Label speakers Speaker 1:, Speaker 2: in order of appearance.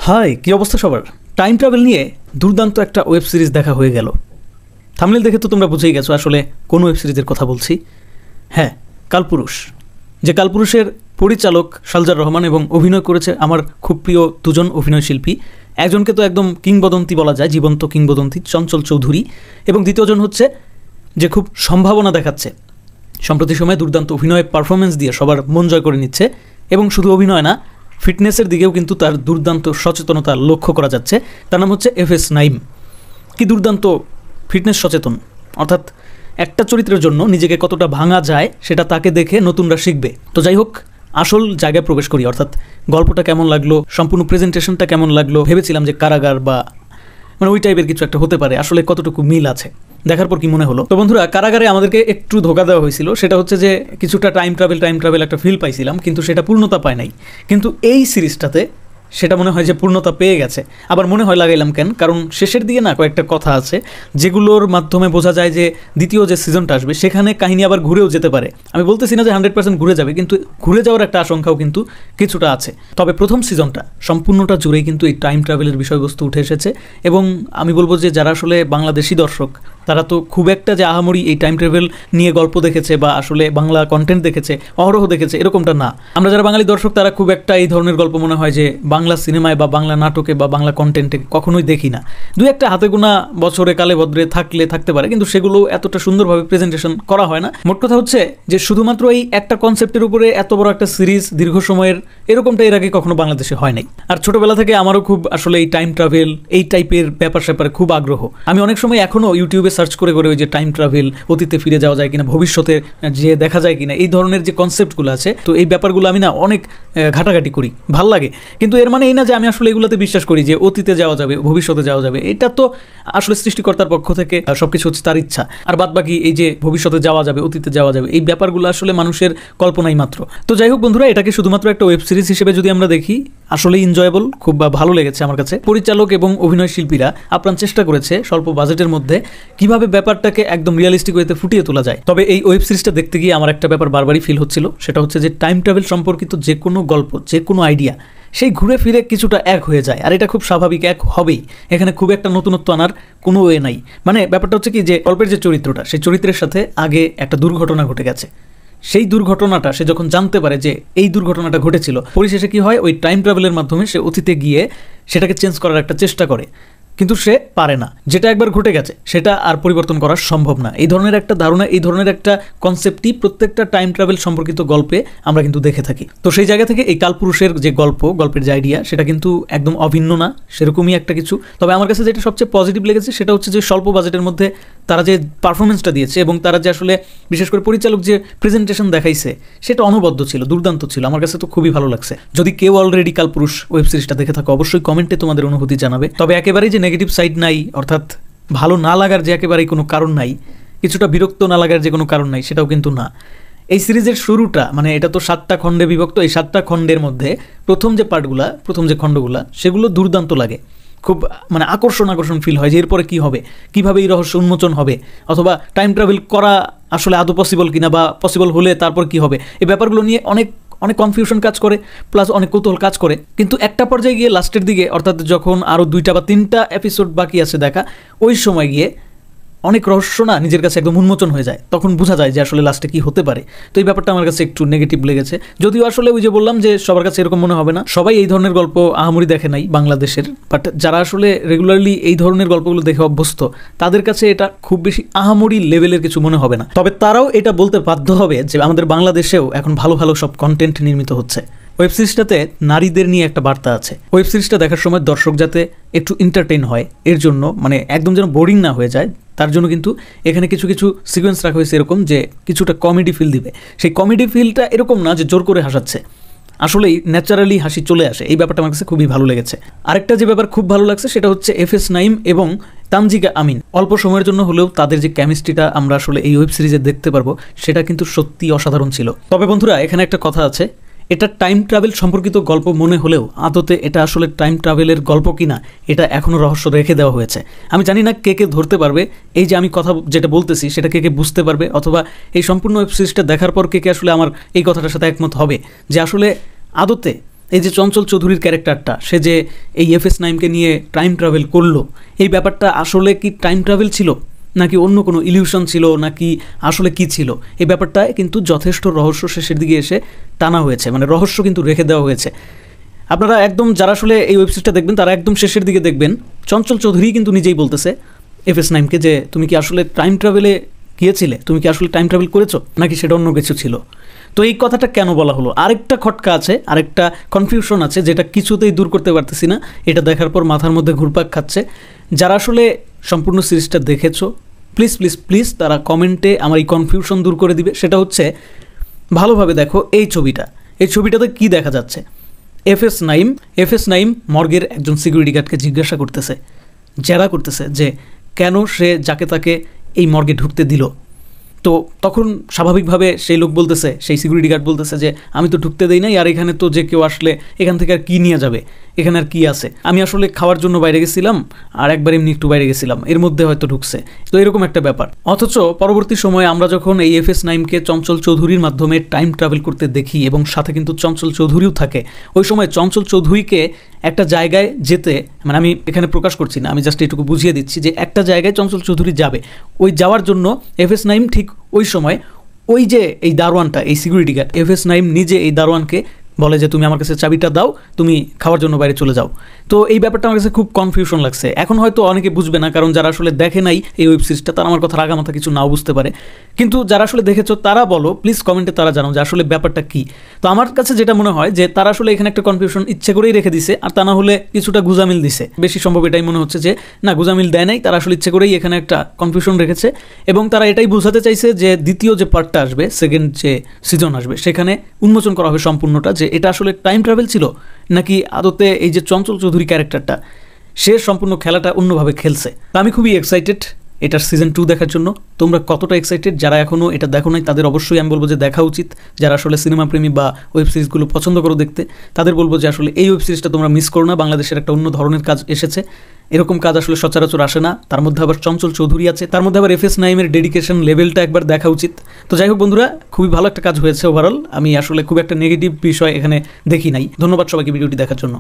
Speaker 1: High, কি অবস্থা সবার? টাইম ট্রাভেল নিয়ে দুর্দান্ত একটা ওয়েব সিরিজ দেখা হয়ে গেল। থাম্বনেল দেখে তো তোমরা বুঝেই গেছো আসলে কোন ওয়েব সিরিজের কথা বলছি। হ্যাঁ, কালপুরুষ। যে কালপুরুষের পরিচালক শালজার রহমান এবং অভিনয় করেছে আমার খুব প্রিয় দুজন অভিনয় শিল্পী। একজনকে তো একদম কিংবদন্তি বলা যায়, জীবন্ত কিংবদন্তি, চঞ্চল চৌধুরী, এবং দ্বিতীয়জন হচ্ছে যে খুব সম্ভাবনা দেখাচ্ছে, সম্প্রতি সময়ে দুর্দান্ত অভিনয় পারফরমেন্স দিয়ে সবার মন জয় করে নিচ্ছে। এবং শুধু অভিনয় না, ফিটনেসের দিকেও কিন্তু তার দুর্দান্ত সচেতনতা লক্ষ্য করা যাচ্ছে। তার নাম হচ্ছে FS নাইম। কি দুর্দান্ত ফিটনেস সচেতন, অর্থাৎ একটা চরিত্রের জন্য নিজেকে কতটা ভাঙা যায় সেটা তাকে দেখে নতুনরা শিখবে। তো যাই হোক, আসল জায়গায় প্রবেশ করি, অর্থাৎ গল্পটা কেমন লাগলো, সম্পূর্ণ প্রেজেন্টেশনটা কেমন লাগলো। ভেবেছিলাম যে কারাগার বা মানে ওই টাইপের কিছু একটা হতে পারে, আসলে কতটুকু মিল আছে দেখার পর কি মনে হলো। তো বন্ধুরা, কারাগারে আমাদেরকে একটু ধোকা দেওয়া হয়েছিল। সেটা হচ্ছে যে কিছুটা টাইম ট্রাভেল একটা ফিল পাইছিলাম, কিন্তু সেটা পূর্ণতা পায় নাই। কিন্তু এই সিরিজটাতে সেটা মনে হয় যে পূর্ণতা পেয়ে গেছে। আবার মনে হয় লাগাইলাম কেন, কারণ শেষের দিকে না কয়েকটা কথা আছে যেগুলোর মাধ্যমে বোঝা যায় যে দ্বিতীয় যে সিজনটা আসবে সেখানে কাহিনী আবার ঘুরেও যেতে পারে। আমি বলতেছি না যে 100% ঘুরে যাবে, কিন্তু ঘুরে যাওয়ার একটা আশঙ্কাও কিন্তু কিছুটা আছে। তবে প্রথম সিজনটা সম্পূর্ণটা জুড়েই কিন্তু এই টাইম ট্রাভেলের বিষয়বস্তু উঠে এসেছে। এবং আমি বলবো যে যারা আসলে বাংলাদেশি দর্শক, তারা তো খুব একটা যে আহামরি এই টাইম ট্রাভেল নিয়ে গল্প দেখেছে বা আসলে বাংলা কন্টেন্ট দেখেছে, অহরহ দেখেছে, এরকমটা না। আমরা যারা বাঙালি দর্শক তারা খুব একটা এই ধরনের গল্প মনে হয় যে বাংলা সিনেমায় বা বাংলা নাটকে বা বাংলা কন্টেন্টে কখনোই দেখি না। দুই একটা হাতে গোনা বছরে কালে ভদ্রে থাকতে পারে, কিন্তু সেগুলো এতটা সুন্দরভাবে প্রেজেন্টেশন করা হয় না। মোট কথা হচ্ছে যে শুধুমাত্র এই একটা কনসেপ্টের উপরে এত বড় একটা সিরিজ দীর্ঘ সময়ের, এরকমটা এর আগে কখনো বাংলাদেশে হয় নাই। আর ছোটবেলা থেকে আমারও খুব আসলে এই টাইম ট্রাভেল এই টাইপের ব্যাপার স্যাপারে খুব আগ্রহ। আমি অনেক সময় এখনও ইউটিউবে সার্চ করে ওই যে টাইম ট্রাভেল, অতীতে ফিরে যাওয়া যায় কিনা, ভবিষ্যতে যে দেখা যায় কিনা, এই ধরনের যে কনসেপ্টগুলো আছে, তো এই ব্যাপারগুলো আমি না অনেক ঘাটাঘাটি করি, ভাল লাগে। কিন্তু এর মানে এই না যে আমি আসলে এগুলোতে বিশ্বাস করি যে অতীতে যাওয়া যাবে, ভবিষ্যতে যাওয়া যাবে। এটা তো আসলে সৃষ্টিকর্তার পক্ষ থেকে সবকিছু হচ্ছে তার ইচ্ছা। আর বাদ বাকি এই যে ভবিষ্যতে যাওয়া যাবে, অতীতে যাওয়া যাবে, এই ব্যাপারগুলো আসলে মানুষের কল্পনাই মাত্র। তো যাই হোক বন্ধুরা, এটাকে শুধুমাত্র একটা ওয়েব সিরিজ হিসেবে যদি আমরা দেখি, আসলে এনজয়েবল, খুব ভালো লেগেছে আমার কাছে। পরিচালক এবং অভিনয় শিল্পীরা আপ্রাণ চেষ্টা করেছে স্বল্প বাজেটের মধ্যে কিভাবে ব্যাপারটাকে একদম রিয়েলিস্টিক ওয়েতে ফুটিয়ে তোলা যায়। তবে এই ওয়েব সিরিজটা দেখতে গিয়ে আমার একটা ব্যাপার বারবারই ফিল হচ্ছিল, সেটা হচ্ছে যে টাইম ট্রাভেল সম্পর্কিত যে কোনো গল্প, যে কোনো আইডিয়া, সেই ঘুরে ফিরে কিছুটা এক হয়ে যায়। আর এটা খুব স্বাভাবিক, এক হবেই। এখানে খুব একটা নতুনত্ব আনার কোনো ওয়ে নাই। মানে ব্যাপারটা হচ্ছে কি, যে গল্পের যে চরিত্রটা, সেই চরিত্রের সাথে আগে একটা দুর্ঘটনা ঘটে গেছে। সেই দুর্ঘটনাটা সে যখন জানতে পারে যে এই দুর্ঘটনাটা ঘটেছিল, পরিশেষে কি হয়, ওই টাইম ট্রাভেলের মাধ্যমে সে অতীতে গিয়ে সেটাকে চেঞ্জ করার একটা চেষ্টা করে, কিন্তু সে পারে না। যেটা একবার ঘটে গেছে সেটা আর পরিবর্তন করা সম্ভব না। এই ধরনের একটা ধারণা, এই ধরনের একটা কনসেপ্টই প্রত্যেকটা টাইম ট্রাভেল সম্পর্কিত গল্পে আমরা কিন্তু দেখে থাকি। তো সেই জায়গা থেকে এই কালপুরুষের যে গল্পের যে আইডিয়া, সেটা কিন্তু একদম অভিন্ন না, সেরকমই একটা কিছু। তবে আমার কাছে যেটা সবচেয়ে পজিটিভ লেগেছে সেটা হচ্ছে যে স্বল্প বাজেটের মধ্যে তারা যে পারফরমেন্সটা দিয়েছে এবং তারা যে আসলে বিশেষ করে পরিচালক যে প্রেজেন্টেশন দেখাইছে সেটা অনবদ্য ছিল, দুর্দান্ত ছিল। আমার কাছে তো খুবই ভালো লাগছে। যদি কেউ অলরেডি কালপুরুষ ওয়েব সিরিজটা দেখে থাকো, অবশ্যই কমেন্টে তোমাদের অনুভূতি জানাবে। তবে একেবারেই যে নেগেটিভ সাইড নাই, অর্থাৎ ভালো না লাগার যে একেবারেই কোনো কারণ নাই, কিছুটা বিরক্ত না লাগার যে কোনো কারণ নাই, সেটাও কিন্তু না। এই সিরিজের শুরুটা, মানে এটা তো 7টা খণ্ডে বিভক্ত। এই 7টা খণ্ডের মধ্যে প্রথম যে পার্টগুলা, প্রথম যে খণ্ডগুলা, সেগুলো দুর্দান্ত লাগে। খুব মানে আকর্ষণ ফিল হয় যে এরপরে কী হবে, কীভাবে এই রহস্য উন্মোচন হবে, অথবা টাইম ট্রাভেল করা আসলে আদৌ পসিবল কিনা, বা পসিবল হলে তারপর কি হবে, এই ব্যাপারগুলো নিয়ে অনেক কনফিউশন কাজ করে, প্লাস অনেক কৌতূহল কাজ করে। কিন্তু একটা পর্যায়ে গিয়ে লাস্টের দিকে, অর্থাৎ যখন আরও 2টা বা 3টা এপিসোড বাকি আছে দেখা, ওই সময় গিয়ে অনেক রহস্য না নিজের কাছে একদম উন্মোচন হয়ে যায়। তখন বোঝা যায় যে আসলে লাস্টে কি হতে পারে। তো এই ব্যাপারটা আমার কাছে একটু নেগেটিভ লেগেছে। যদিও আসলে ওই যে বললাম যে সবার কাছে এরকম মনে হবে না, সবাই এই ধরনের গল্প আহামরি দেখে নাই বাংলাদেশের। বাট যারা আসলে রেগুলারলি এই ধরনের গল্পগুলো দেখে অভ্যস্ত, তাদের কাছে এটা খুব বেশি আহামরি লেভেলের কিছু মনে হবে না। তবে তারাও এটা বলতে বাধ্য হবে যে আমাদের বাংলাদেশেও এখন ভালো সব কন্টেন্ট নির্মিত হচ্ছে। ওয়েব সিরিজটাতে নারীদের নিয়ে একটা বার্তা আছে। ওয়েব সিরিজটা দেখার সময় দর্শক যাতে একটু এন্টারটেইন হয়, এর জন্য মানে একদম যেন বোরিং না হয়ে যায়, তার জন্য কিন্তু এখানে কিছু সিকোয়েন্স রাখা হয়েছে এরকম যে কিছুটা কমেডি ফিল দিবে। সেই কমেডি ফিলটা এরকম না যে জোর করে হাসাচ্ছে, আসলেই ন্যাচারালি হাসি চলে আসে। এই ব্যাপারটা আমার কাছে খুবই ভালো লেগেছে। আরেকটা যে ব্যাপার খুব ভালো লাগছে সেটা হচ্ছে FS নাইম এবং তানজিকা আমিন। অল্প সময়ের জন্য হলেও তাদের যে কেমিস্ট্রিটা আমরা আসলে এই ওয়েব সিরিজে দেখতে পারবো, সেটা কিন্তু সত্যি অসাধারণ ছিল। তবে বন্ধুরা, এখানে একটা কথা আছে, এটা টাইম ট্রাভেল সম্পর্কিত গল্প মনে হলেও আদতে এটা আসলে টাইম ট্রাভেলের গল্প কিনা এটা এখনও রহস্য রেখে দেওয়া হয়েছে। আমি জানি না কে ধরতে পারবে এই যে আমি কথা যেটা বলতেছি সেটা কে বুঝতে পারবে, অথবা এই সম্পূর্ণ ওয়েব সিরিজটা দেখার পর কে আসলে আমার এই কথাটার সাথে একমত হবে যে আসলে আদতে এই যে চঞ্চল চৌধুরীর ক্যারেক্টারটা, সে যে এই এফএস নাইমকে নিয়ে টাইম ট্রাভেল করলো, এই ব্যাপারটা আসলে কি টাইম ট্রাভেল ছিল নাকি অন্য কোনো ইলিউশন ছিল নাকি আসলে কি ছিল, এই ব্যাপারটা কিন্তু যথেষ্ট রহস্য শেষের দিকে এসে টানা হয়েছে, মানে রহস্য কিন্তু রেখে দেওয়া হয়েছে। আপনারা একদম যারা আসলে এই ওয়েবসাইটটা দেখবেন তারা একদম শেষের দিকে দেখবেন চঞ্চল চৌধুরী কিন্তু নিজেই বলতেছে এফএস নাইমকে যে তুমি কি আসলে টাইম ট্রাভেলে গিয়েছিলে, তুমি কি আসলে টাইম ট্রাভেল করেছো নাকি সেটা অন্য কিছু ছিল। তো এই কথাটা কেন বলা হলো, আরেকটা খটকা আছে, আরেকটা কনফিউশন আছে যেটা কিছুতেই দূর করতে পারতেছি না, এটা দেখার পর মাথার মধ্যে ঘুরপাক খাচ্ছে। যারা আসলে সম্পূর্ণ সিরিজটা দেখেছো প্লিজ প্লিজ প্লিজ তারা কমেন্টে আমার এই কনফিউশন দূর করে দিবে। সেটা হচ্ছে ভালোভাবে দেখো এই ছবিটাতে কি দেখা যাচ্ছে। এফএস নাইম মর্গের একজন সিকিউরিটি গার্ডকে জিজ্ঞাসা করতেছে, জেরা করতেছে যে কেন সে যাকে তাকে এই মর্গে ঢুকতে দিল। তো তখন স্বাভাবিকভাবে সেই লোক বলতেছে, সেই সিকিউরিটি গার্ড বলতেছে যে আমি তো ঢুকতে দেই নাই, আর এখানে তো যে কেউ আসলে এখান থেকে আর কী নিয়ে যাবে, এখানে আর কী আছে, আমি আসলে খাওয়ার জন্য বাইরে গেছিলাম আর একবার এমনি একটু বাইরে গেছিলাম, এর মধ্যে হয়তো ঢুকছে। তো এরকম একটা ব্যাপার। অথচ পরবর্তী সময়ে আমরা যখন এই এফএস নাইমকে চঞ্চল চৌধুরীর মাধ্যমে টাইম ট্রাভেল করতে দেখি এবং সাথে কিন্তু চঞ্চল চৌধুরীও থাকে, ওই সময় চঞ্চল চৌধুরীকে একটা জায়গায় যেতে, মানে আমি এখানে প্রকাশ করছি না, আমি জাস্ট এটুকু বুঝিয়ে দিচ্ছি যে একটা জায়গায় চঞ্চল চৌধুরী যাবে, ওই যাওয়ার জন্য এফএস নাইম ঠিক ওই সময় ওই যে এই দারোয়ানটা, এই সিকিউরিটি গার্ড, এফএস নাইম নিজে এই দারোয়ানকে বলে যে তুমি আমার কাছে চাবিটা দাও, তুমি খাওয়ার জন্য বাইরে চলে যাও। তো এই ব্যাপারটা আমার কাছে খুব কনফিউশন লাগছে। এখন হয়তো অনেকে বুঝবে না, কারণ যারা আসলে দেখে নাই এই ওয়েব সিরিজটা তারা আমার কথা রাগামাথা কিছু নাও বুঝতে পারে, কিন্তু যারা আসলে দেখেছো তারা বলো প্লিজ কমেন্টে, তারা জানো যে আসলে ব্যাপারটা কী। তো আমার কাছে যেটা মনে হয় যে তারা আসলে এখানে একটা কনফিউশন ইচ্ছে করেই রেখে দিছে, আর তা না হলে কিছুটা গুজামিল দিছে, বেশি সম্ভব এটাই মনে হচ্ছে যে না গুজামিল দেয় নাই, তারা আসলে ইচ্ছে করেই এখানে একটা কনফিউশন রেখেছে এবং তারা এটাই বোঝাতে চাইছে যে দ্বিতীয় যে পার্টটা আসবে, সেকেন্ড যে সিজন আসবে, সেখানে উন্মোচন করা হবে সম্পূর্ণটা যে এটা আসলে টাইম ট্রাভেল ছিল নাকি আদতে এই যে চঞ্চল চৌধুরী ক্যারেক্টারটা সে সম্পূর্ণ খেলাটা অন্যভাবে খেলছে। তা আমি খুবই এক্সাইটেড এটার সিজন 2 দেখার জন্য। তোমরা কতটা এক্সাইটেড? যারা এখনও এটা দেখো নাই তাদের অবশ্যই আমি বলবো যে দেখা উচিত। যারা আসলে সিনেমা প্রেমী বা ওয়েব সিরিজগুলো পছন্দ করো দেখতে, তাদের বলবো যে আসলে এই ওয়েব সিরিজটা তোমরা মিস করো না। বাংলাদেশের একটা অন্য ধরনের কাজ এসেছে, এরকম কাজ আসলে সচরাচর আসে না, তার মধ্যে আবার চঞ্চল চৌধুরী আছে, তার মধ্যে আবার এফএস নাইমের ডেডিকেশন লেভেলটা একবার দেখা উচিত। তো যাই হোক বন্ধুরা, খুবই ভালো একটা কাজ হয়েছে ওভারঅল। আমি আসলে খুব একটা নেগেটিভ বিষয় এখানে দেখি নাই। ধন্যবাদ সবাইকে ভিডিওটি দেখার জন্য।